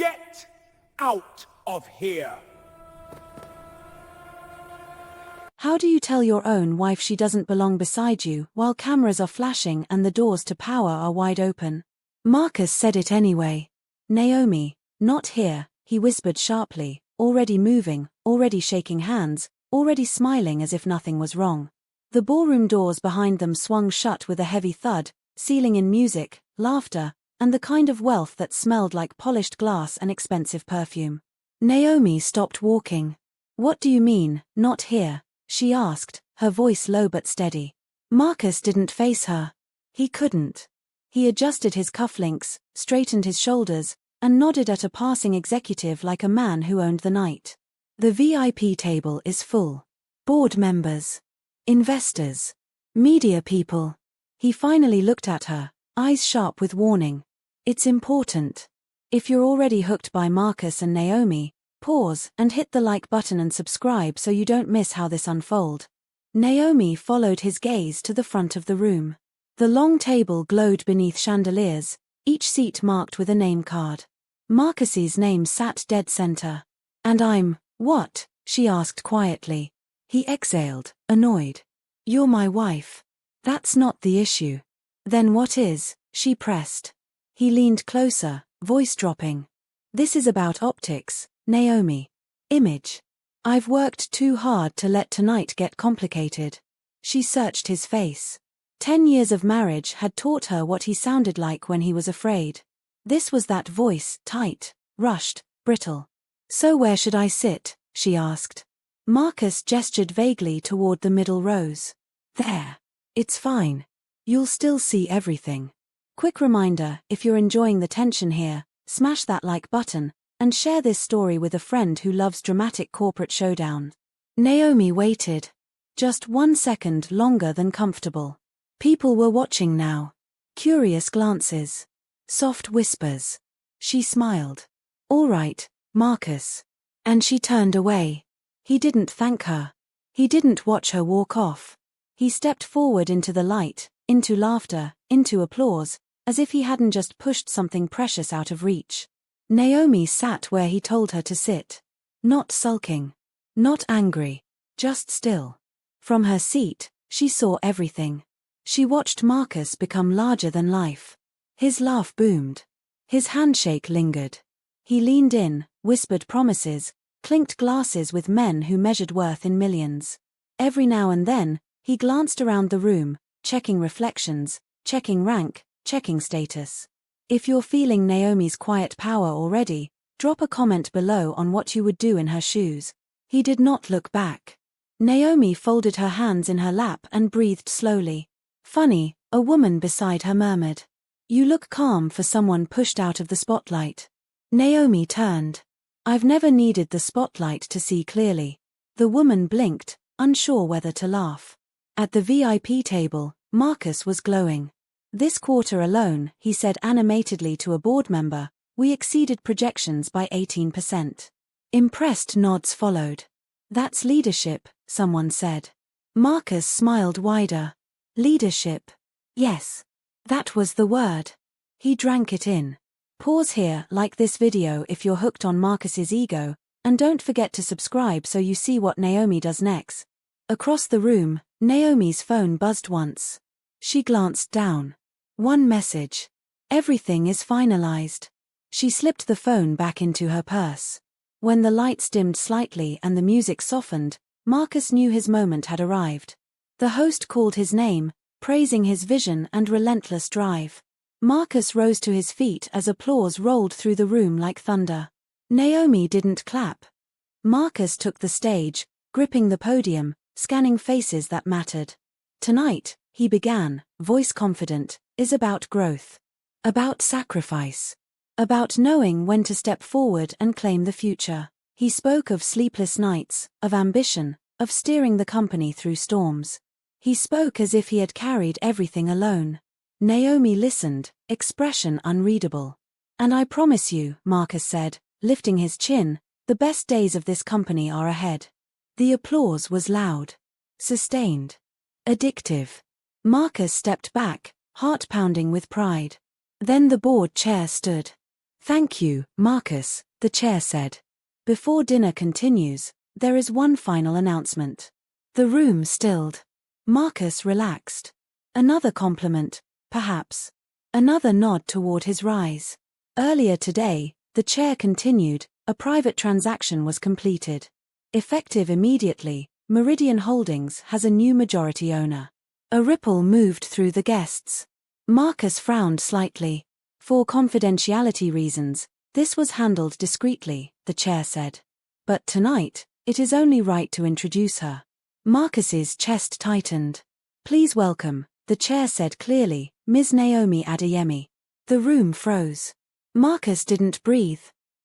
Get out of here. How do you tell your own wife she doesn't belong beside you while cameras are flashing and the doors to power are wide open? Marcus said it anyway. Naomi, not here, he whispered sharply, already moving, already shaking hands, already smiling as if nothing was wrong. The ballroom doors behind them swung shut with a heavy thud, sealing in music, laughter, and the kind of wealth that smelled like polished glass and expensive perfume. Naomi stopped walking. "What do you mean, not here?" she asked, her voice low but steady. Marcus didn't face her. He couldn't. He adjusted his cufflinks, straightened his shoulders, and nodded at a passing executive like a man who owned the night. "The VIP table is full. Board members. Investors. Media people." He finally looked at her, eyes sharp with warning. "It's important. If you're already hooked by Marcus and Naomi, pause and hit the like button and subscribe so you don't miss how this unfolds." Naomi followed his gaze to the front of the room. The long table glowed beneath chandeliers, each seat marked with a name card. Marcus's name sat dead center. "And I'm, what?" she asked quietly. He exhaled, annoyed. "You're my wife. That's not the issue." "Then what is?" she pressed. He leaned closer, voice dropping. "This is about optics, Naomi. Image. I've worked too hard to let tonight get complicated." She searched his face. 10 years of marriage had taught her what he sounded like when he was afraid. This was that voice, tight, rushed, brittle. "So where should I sit?" she asked. Marcus gestured vaguely toward the middle rows. "There. It's fine. You'll still see everything." Quick reminder, if you're enjoying the tension here, smash that like button, and share this story with a friend who loves dramatic corporate showdown. Naomi waited. Just 1 second longer than comfortable. People were watching now. Curious glances. Soft whispers. She smiled. "All right, Marcus." And she turned away. He didn't thank her. He didn't watch her walk off. He stepped forward into the light, into laughter, into applause, as if he hadn't just pushed something precious out of reach. Naomi sat where he told her to sit. Not sulking. Not angry. Just still. From her seat, she saw everything. She watched Marcus become larger than life. His laugh boomed. His handshake lingered. He leaned in, whispered promises, clinked glasses with men who measured worth in millions. Every now and then, he glanced around the room, checking reflections, checking rank, checking status. If you're feeling Naomi's quiet power already, drop a comment below on what you would do in her shoes. He did not look back. Naomi folded her hands in her lap and breathed slowly. "Funny," a woman beside her murmured. "You look calm for someone pushed out of the spotlight." Naomi turned. "I've never needed the spotlight to see clearly." The woman blinked, unsure whether to laugh. At the VIP table, Marcus was glowing. "This quarter alone," he said animatedly to a board member, "we exceeded projections by 18%. Impressed nods followed. "That's leadership," someone said. Marcus smiled wider. Leadership. Yes. That was the word. He drank it in. Pause here, like this video if you're hooked on Marcus's ego, and don't forget to subscribe so you see what Naomi does next. Across the room, Naomi's phone buzzed once. She glanced down. One message. "Everything is finalized." She slipped the phone back into her purse. When the lights dimmed slightly and the music softened, Marcus knew his moment had arrived. The host called his name, praising his vision and relentless drive. Marcus rose to his feet as applause rolled through the room like thunder. Naomi didn't clap. Marcus took the stage, gripping the podium, scanning faces that mattered. "Tonight," he began, voice confident, "is about growth. About sacrifice. About knowing when to step forward and claim the future." He spoke of sleepless nights, of ambition, of steering the company through storms. He spoke as if he had carried everything alone. Naomi listened, expression unreadable. "And I promise you," Marcus said, lifting his chin, "the best days of this company are ahead." The applause was loud. Sustained. Addictive. Marcus stepped back, heart pounding with pride. Then the board chair stood. Thank you, Marcus, the chair said. Before dinner continues, there is one final announcement. The room stilled. Marcus relaxed. Another compliment, perhaps. Another nod toward his rise. Earlier today, the chair continued, a private transaction was completed. Effective immediately, Meridian Holdings has a new majority owner. A ripple moved through the guests. Marcus frowned slightly. For confidentiality reasons, this was handled discreetly, the chair said. But tonight, it is only right to introduce her. Marcus's chest tightened. Please welcome, the chair said clearly, Ms. Naomi Adeyemi. The room froze. Marcus didn't breathe.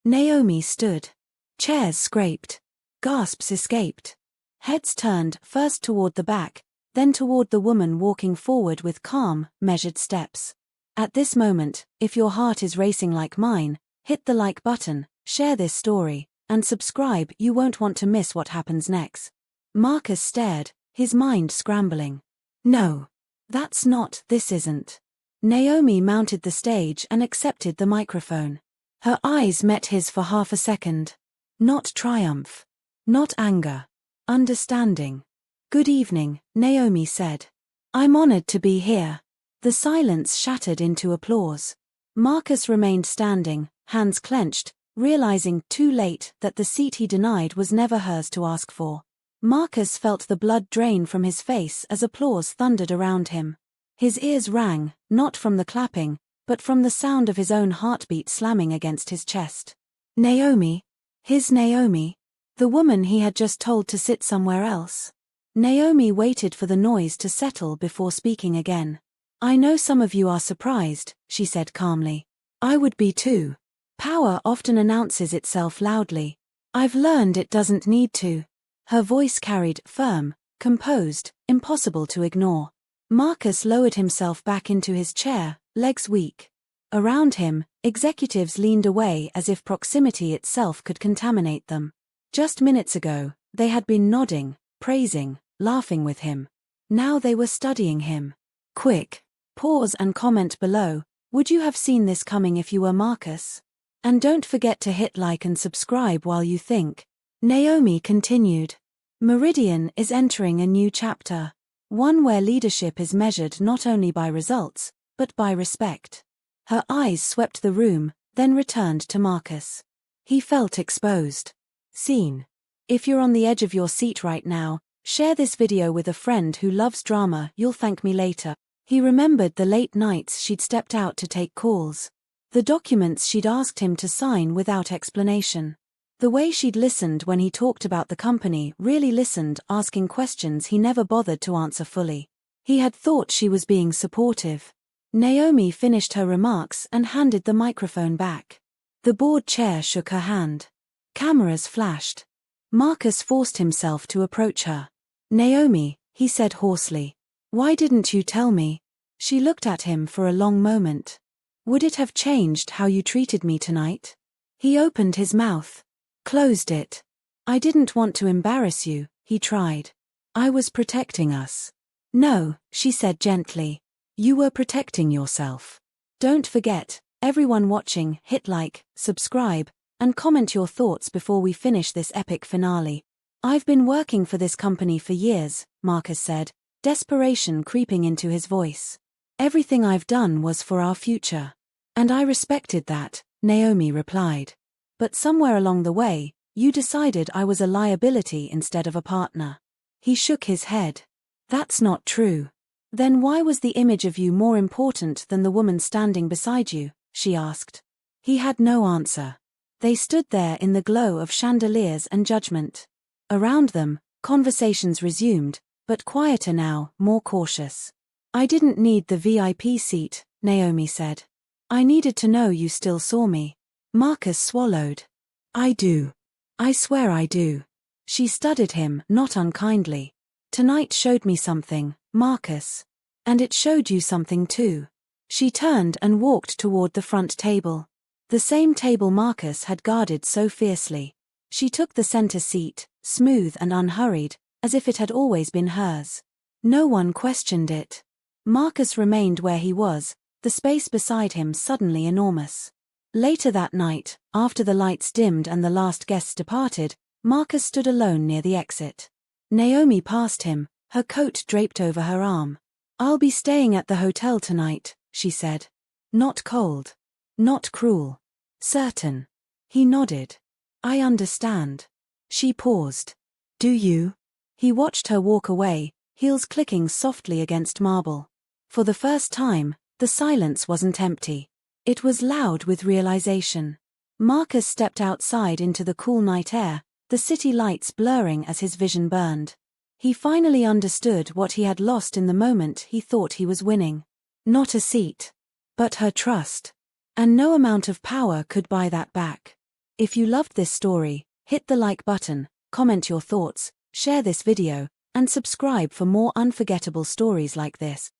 Naomi stood. Chairs scraped. Gasps escaped. Heads turned first toward the back, then toward the woman walking forward with calm, measured steps. At this moment, if your heart is racing like mine, hit the like button, share this story, and subscribe. You won't want to miss what happens next. Marcus stared, his mind scrambling. No. This isn't. Naomi mounted the stage and accepted the microphone. Her eyes met his for half a second. Not triumph. Not anger. Understanding. Good evening, Naomi said. I'm honored to be here. The silence shattered into applause. Marcus remained standing, hands clenched, realizing too late that the seat he denied was never hers to ask for. Marcus felt the blood drain from his face as applause thundered around him. His ears rang, not from the clapping, but from the sound of his own heartbeat slamming against his chest. Naomi? His Naomi? The woman he had just told to sit somewhere else. Naomi waited for the noise to settle before speaking again. I know some of you are surprised, she said calmly. I would be too. Power often announces itself loudly. I've learned it doesn't need to. Her voice carried, firm, composed, impossible to ignore. Marcus lowered himself back into his chair, legs weak. Around him, executives leaned away as if proximity itself could contaminate them. Just minutes ago, they had been nodding, praising, laughing with him. Now they were studying him. Quick. Pause and comment below. Would you have seen this coming if you were Marcus? And don't forget to hit like and subscribe while you think. Naomi continued. Meridian is entering a new chapter. One where leadership is measured not only by results, but by respect. Her eyes swept the room, then returned to Marcus. He felt exposed. Seen. If you're on the edge of your seat right now, share this video with a friend who loves drama. You'll thank me later. He remembered the late nights she'd stepped out to take calls. The documents she'd asked him to sign without explanation. The way she'd listened when he talked about the company, really listened, asking questions he never bothered to answer fully. He had thought she was being supportive. Naomi finished her remarks and handed the microphone back. The board chair shook her hand. Cameras flashed. Marcus forced himself to approach her. Naomi, he said hoarsely. Why didn't you tell me? She looked at him for a long moment. Would it have changed how you treated me tonight? He opened his mouth. Closed it. I didn't want to embarrass you, he tried. I was protecting us. No, she said gently. You were protecting yourself. Don't forget, everyone watching, hit like, subscribe, and comment your thoughts before we finish this epic finale. I've been working for this company for years, Marcus said, desperation creeping into his voice. Everything I've done was for our future. And I respected that, Naomi replied. But somewhere along the way, you decided I was a liability instead of a partner. He shook his head. That's not true. Then why was the image of you more important than the woman standing beside you? She asked. He had no answer. They stood there in the glow of chandeliers and judgment. Around them, conversations resumed, but quieter now, more cautious. I didn't need the VIP seat, Naomi said. I needed to know you still saw me. Marcus swallowed. I do. I swear I do. She studied him, not unkindly. Tonight showed me something, Marcus. And it showed you something too. She turned and walked toward the front table. The same table Marcus had guarded so fiercely. She took the center seat, smooth and unhurried, as if it had always been hers. No one questioned it. Marcus remained where he was, the space beside him suddenly enormous. Later that night, after the lights dimmed and the last guests departed, Marcus stood alone near the exit. Naomi passed him, her coat draped over her arm. "I'll be staying at the hotel tonight," she said. "Not cold. Not cruel. Certain." He nodded. "I understand." She paused. "Do you?" He watched her walk away, heels clicking softly against marble. For the first time, the silence wasn't empty. It was loud with realization. Marcus stepped outside into the cool night air, the city lights blurring as his vision burned. He finally understood what he had lost in the moment he thought he was winning. Not a seat, but her trust. And no amount of power could buy that back. If you loved this story, hit the like button, comment your thoughts, share this video, and subscribe for more unforgettable stories like this.